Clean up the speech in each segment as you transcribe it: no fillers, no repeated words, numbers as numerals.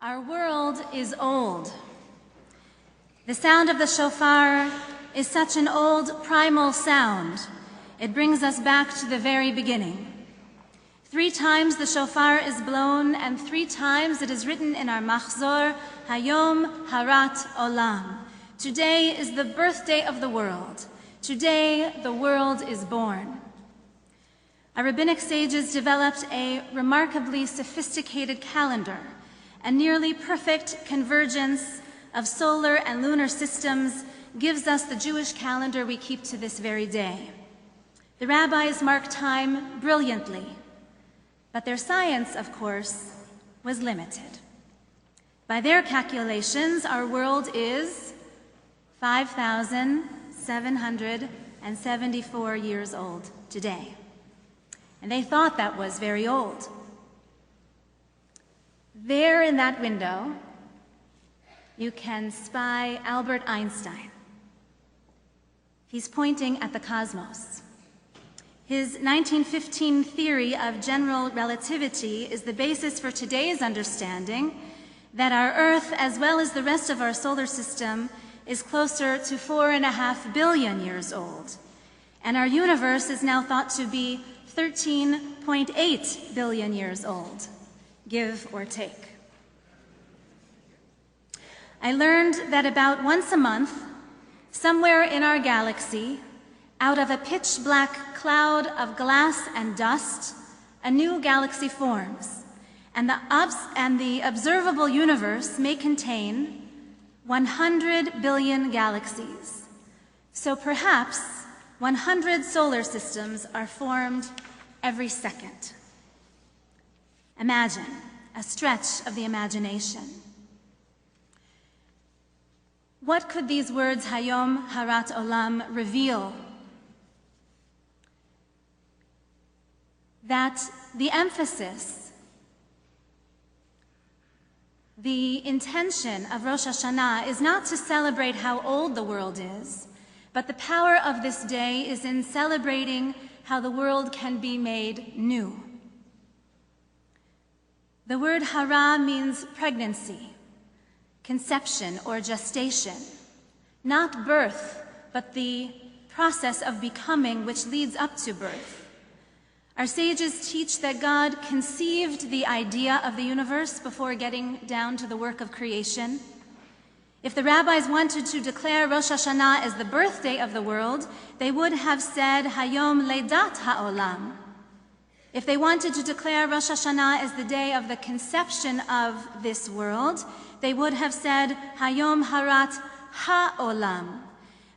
Our world is old. The sound of the shofar is such an old primal sound. It brings us back to the very beginning. 3 times the shofar is blown, and 3 times it is written in our machzor, Hayom Harat Olam. Today is the birthday of the world. Today the world is born. Our rabbinic sages developed a remarkably sophisticated calendar, a nearly perfect convergence of solar and lunar systems gives us the Jewish calendar we keep to this very day. The rabbis mark time brilliantly, but their science, of course, was limited. By their calculations, our world is 5,774 years old today. And they thought that was very old. There in that window, you can spy Albert Einstein. He's pointing at the cosmos. His 1915 theory of general relativity is the basis for today's understanding that our Earth, as well as the rest of our solar system, is closer to 4.5 billion years old. And our universe is now thought to be 13.8 billion years old, give or take. I learned that about once a month, somewhere in our galaxy, out of a pitch-black cloud of glass and dust, a new galaxy forms, and the observable universe may contain 100 billion galaxies. So perhaps 100 solar systems are formed every second. Imagine a stretch of the imagination. What could these words, Hayom Harat Olam, reveal? That the emphasis, the intention of Rosh Hashanah is not to celebrate how old the world is, but the power of this day is in celebrating how the world can be made new. The word hara means pregnancy, conception or gestation, not birth, but the process of becoming which leads up to birth. Our sages teach that God conceived the idea of the universe before getting down to the work of creation. If the rabbis wanted to declare Rosh Hashanah as the birthday of the world, they would have said Hayom Leidat Ha'olam. If they wanted to declare Rosh Hashanah as the day of the conception of this world, they would have said Hayom Harat Ha'olam.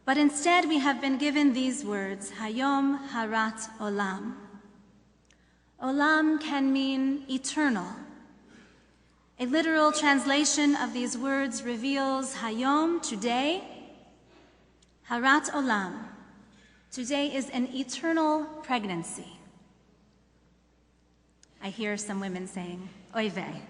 But instead we have been given these words, Hayom Harat Olam. Olam can mean eternal. A literal translation of these words reveals Hayom, today, Harat Olam. Today is an eternal pregnancy. I hear some women saying, oy vey.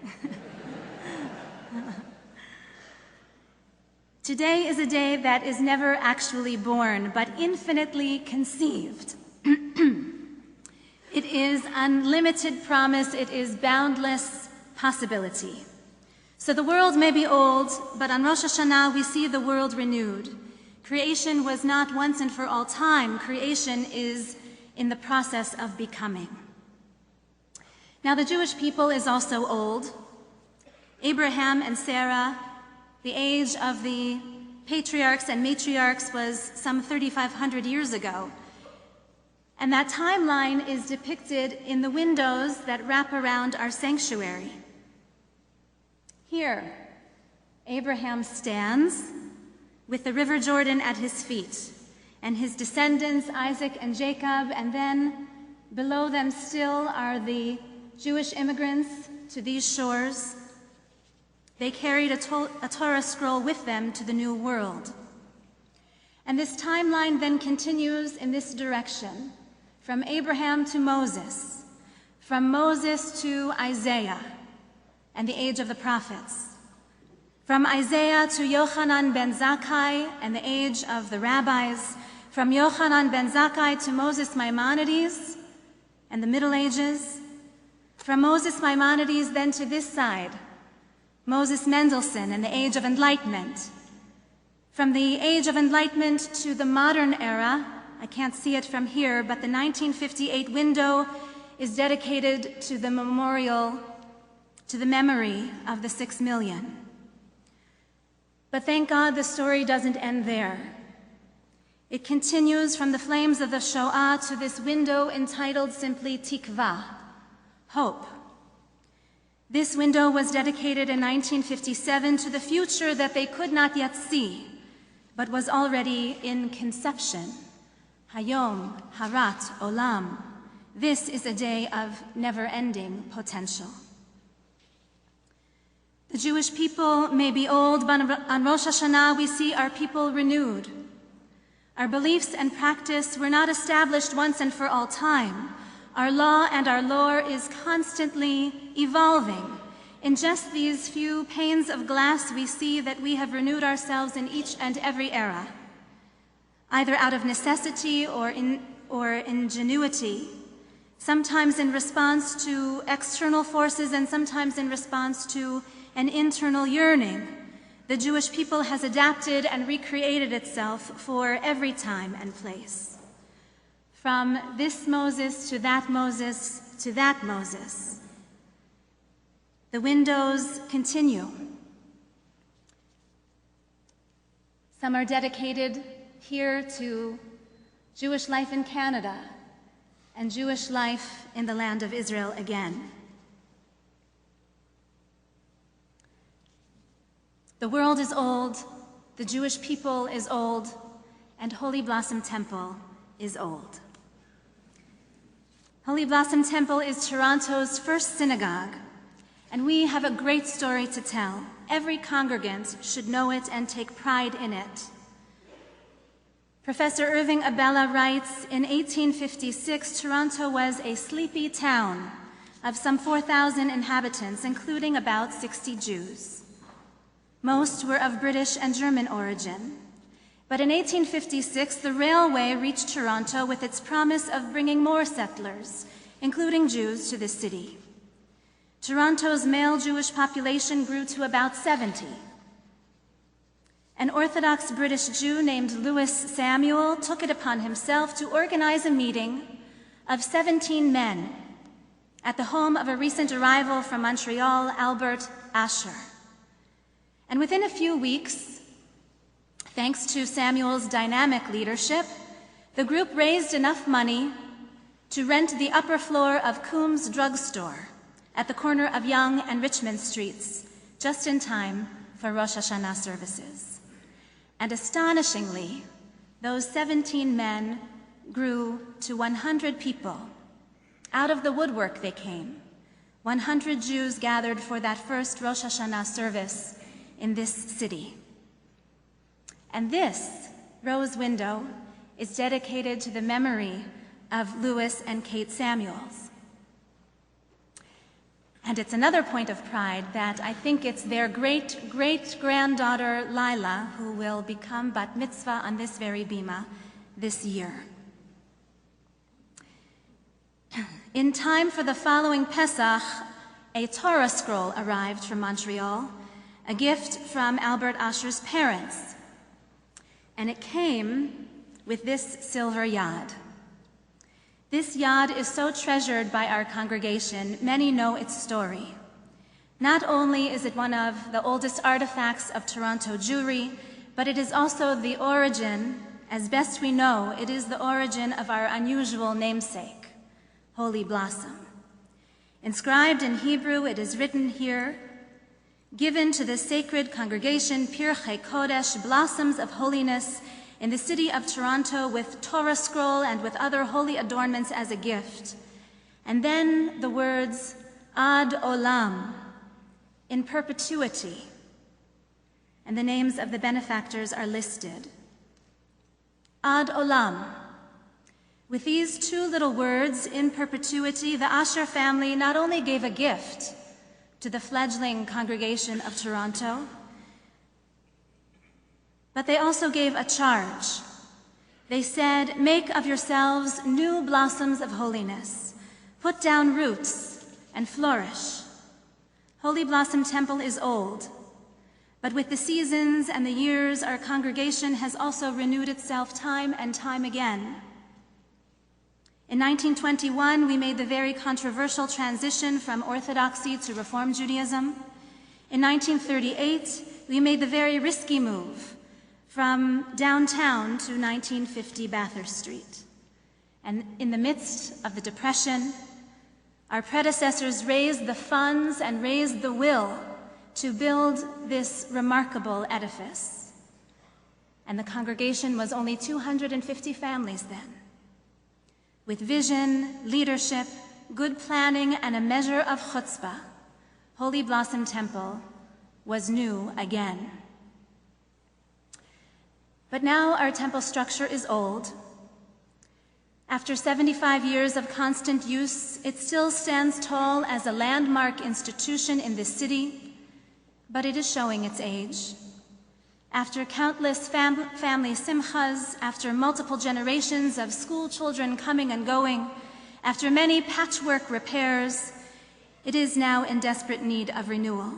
Today is a day that is never actually born, but infinitely conceived. It is unlimited promise. It is boundless possibility. So the world may be old, but on Rosh Hashanah we see the world renewed. Creation was not once and for all time. Creation is in the process of becoming. Now the Jewish people is also old. Abraham and Sarah, the age of the patriarchs and matriarchs was some 3,500 years ago. And that timeline is depicted in the windows that wrap around our sanctuary. Here, Abraham stands with the River Jordan at his feet, and his descendants, Isaac and Jacob, and then below them still are the Jewish immigrants to these shores. They carried a Torah scroll with them to the New World. And this timeline then continues in this direction, from Abraham to Moses, from Moses to Isaiah and the age of the prophets, from Isaiah to Yochanan ben Zakkai and the age of the rabbis, from Yochanan ben Zakkai to Moses Maimonides and the Middle Ages, from Moses Maimonides then to this side, Moses Mendelssohn and the Age of Enlightenment. From the Age of Enlightenment to the modern era, I can't see it from here, but the 1958 window is dedicated to the memorial, to the memory of the 6 million. But thank God the story doesn't end there. It continues from the flames of the Shoah to this window entitled simply Tikva, hope. This window was dedicated in 1957 to the future that they could not yet see, but was already in conception. Hayom, Harat, Olam. This is a day of never-ending potential. The Jewish people may be old, but on Rosh Hashanah we see our people renewed. Our beliefs and practice were not established once and for all time. Our law and our lore is constantly evolving. In just these few panes of glass, we see that we have renewed ourselves in each and every era, either out of necessity or ingenuity, sometimes in response to external forces and sometimes in response to an internal yearning. The Jewish people has adapted and recreated itself for every time and place. From this Moses to that Moses to that Moses. The windows continue. Some are dedicated here to Jewish life in Canada and Jewish life in the land of Israel again. The world is old, the Jewish people is old, and Holy Blossom Temple is old. Holy Blossom Temple is Toronto's first synagogue, and we have a great story to tell. Every congregant should know it and take pride in it. Professor Irving Abella writes, in 1856, Toronto was a sleepy town of some 4,000 inhabitants, including about 60 Jews. Most were of British and German origin. But in 1856, the railway reached Toronto with its promise of bringing more settlers, including Jews, to the city. Toronto's male Jewish population grew to about 70. An Orthodox British Jew named Louis Samuel took it upon himself to organize a meeting of 17 men at the home of a recent arrival from Montreal, Albert Asher. And within a few weeks, thanks to Samuel's dynamic leadership, the group raised enough money to rent the upper floor of Coombs Drugstore at the corner of Yonge and Richmond Streets, just in time for Rosh Hashanah services. And astonishingly, those 17 men grew to 100 people. Out of the woodwork they came. 100 Jews gathered for that first Rosh Hashanah service in this city. And this rose window is dedicated to the memory of Louis and Kate Samuels. And it's another point of pride that I think it's their great-great-granddaughter, Lila, who will become bat mitzvah on this very bima this year. In time for the following Pesach, a Torah scroll arrived from Montreal, a gift from Albert Asher's parents. And it came with this silver yad. This yad is so treasured by our congregation, many know its story. Not only is it one of the oldest artifacts of Toronto Jewry, but it is also the origin, as best we know, it is the origin of our unusual namesake, Holy Blossom. Inscribed in Hebrew, it is written here, given to the sacred congregation Pirchei Kodesh, blossoms of holiness, in the city of Toronto with Torah scroll and with other holy adornments as a gift. And then the words, Ad Olam, in perpetuity. And the names of the benefactors are listed. Ad Olam. With these two little words, in perpetuity, the Asher family not only gave a gift to the fledgling congregation of Toronto, but they also gave a charge. They said, make of yourselves new blossoms of holiness. Put down roots and flourish. Holy Blossom Temple is old, but with the seasons and the years, our congregation has also renewed itself time and time again. In 1921, we made the very controversial transition from Orthodoxy to Reform Judaism. In 1938, we made the very risky move from downtown to 1950 Bathurst Street. And in the midst of the Depression, our predecessors raised the funds and raised the will to build this remarkable edifice. And the congregation was only 250 families then. With vision, leadership, good planning, and a measure of chutzpah, Holy Blossom Temple was new again. But now our temple structure is old. After 75 years of constant use, it still stands tall as a landmark institution in this city, but it is showing its age. After countless family simchas, after multiple generations of school children coming and going, after many patchwork repairs, it is now in desperate need of renewal.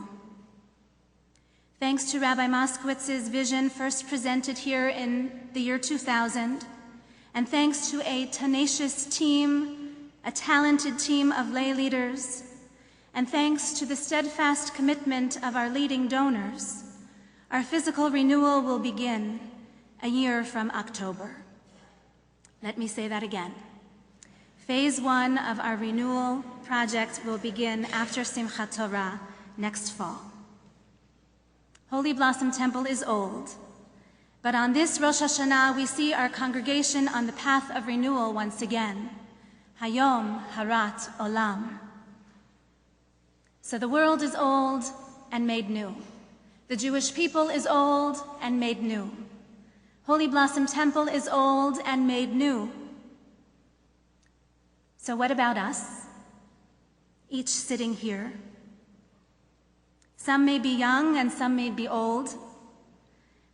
Thanks to Rabbi Moskowitz's vision first presented here in the year 2000, and thanks to a tenacious team, a talented team of lay leaders, and thanks to the steadfast commitment of our leading donors, our physical renewal will begin a year from October. Let me say that again. Phase 1 of our renewal project will begin after Simchat Torah next fall. Holy Blossom Temple is old, but on this Rosh Hashanah we see our congregation on the path of renewal once again. Hayom Harat Olam. So the world is old and made new. The Jewish people is old and made new. Holy Blossom Temple is old and made new. So what about us, each sitting here? Some may be young and some may be old,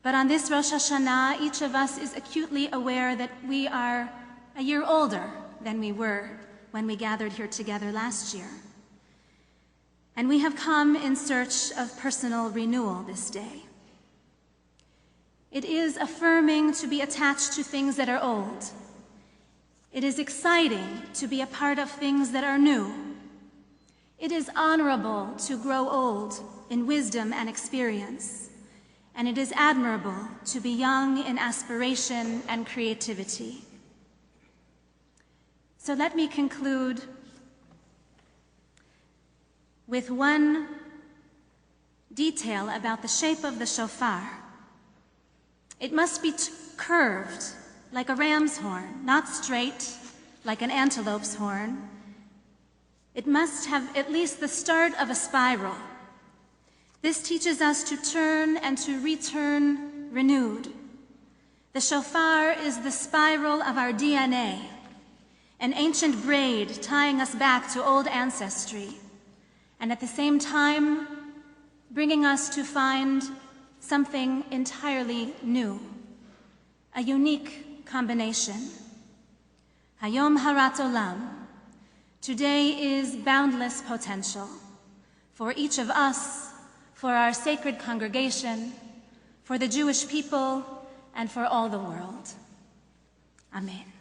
but on this Rosh Hashanah, each of us is acutely aware that we are a year older than we were when we gathered here together last year. And we have come in search of personal renewal this day. It is affirming to be attached to things that are old. It is exciting to be a part of things that are new. It is honorable to grow old in wisdom and experience. And it is admirable to be young in aspiration and creativity. So let me conclude with one detail about the shape of the shofar. It must be curved like a ram's horn, not straight like an antelope's horn. It must have at least the start of a spiral. This teaches us to turn and to return renewed. The shofar is the spiral of our DNA, an ancient braid tying us back to old ancestry, and at the same time, bringing us to find something entirely new, a unique combination. Hayom Harat Olam. Today is boundless potential for each of us, for our sacred congregation, for the Jewish people, and for all the world. Amen.